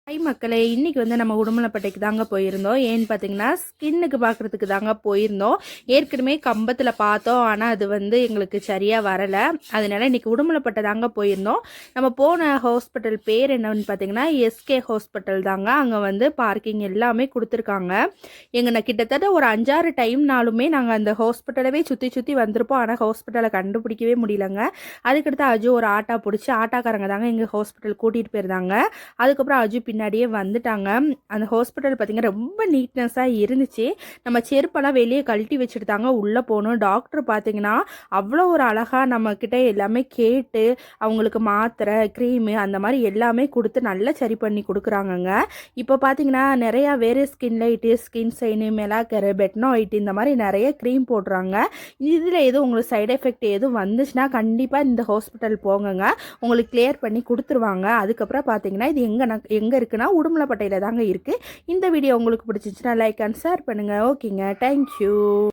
Hi மக்களே, இன்னைக்கு நம்ம உடுமலைப்பேட்டைக்கு தாங்க போயிருந்தோம். ஏன்னு பார்த்தீங்கன்னா ஸ்கின்னுக்கு பார்க்குறதுக்கு தாங்க போயிருந்தோம். ஏற்கனவே கம்பத்தில் பார்த்தோம், ஆனால் அது எங்களுக்கு சரியாக வரலை. அதனால இன்னைக்கு உடுமலைப்பேட்டை தாங்க போயிருந்தோம். நம்ம போன ஹாஸ்பிட்டல் பேர் என்னன்னு பார்த்தீங்கன்னா எஸ்கே ஹாஸ்பிட்டல் தாங்க. அங்கே பார்க்கிங் எல்லாமே கொடுத்துருக்காங்க. நான் கிட்டத்தட்ட ஒரு 5-6 டைம்னாலுமே நாங்கள் அந்த ஹாஸ்பிட்டலவே சுற்றி சுற்றி வந்திருப்போம். ஆனால் ஹாஸ்பிட்டலை கண்டுபிடிக்கவே முடியலங்க. அதுக்கடுத்து அஜு ஒரு ஆட்டோ பிடிச்சி ஆட்டாக்காரங்க தாங்க எங்கள் ஹாஸ்பிட்டல் கூட்டிகிட்டு போயிருந்தாங்க. அதுக்கப்புறம் அஜு பின்னாடியே வந்துட்டாங்க. அந்த ஹாஸ்பிட்டல் பார்த்திங்கன்னா ரொம்ப நீட்னஸாக இருந்துச்சு. நம்ம செருப்பெல்லாம் வெளியே கழட்டி வச்சுட்டு தாங்க உள்ளே போகணும். டாக்டர் பார்த்திங்கன்னா அவ்வளோ ஒரு அழகாக நம்மக்கிட்ட எல்லாமே கேட்டு அவங்களுக்கு மாத்திரை க்ரீமு அந்த மாதிரி எல்லாமே கொடுத்து நல்லா சரி பண்ணி கொடுக்குறாங்கங்க. இப்போ பார்த்திங்கன்னா நிறையா வேறு ஸ்கின் லைட்டு ஸ்கின் சைனு மெலாக்கரு பெட்னோ ஒயிட் இந்த மாதிரி நிறைய க்ரீம் போடுறாங்க. இதில் எதுவும் உங்களுக்கு சைடு எஃபெக்ட் எதுவும் வந்துச்சுன்னா கண்டிப்பாக இந்த ஹாஸ்பிட்டல் போங்கங்க, உங்களுக்கு கிளியர் பண்ணி கொடுத்துருவாங்க. அதுக்கப்புறம் பார்த்திங்கன்னா இது எங்கே இருக்குன்னா உடுமலைப்பேட்டையில் தாங்க இருக்குது. இந்த வீடியோ உங்களுக்கு பிடிச்சிச்சுன்னா லைக் அண்ட் ஷேர் பண்ணுங்கள். ஓகேங்க, தேங்க்யூ.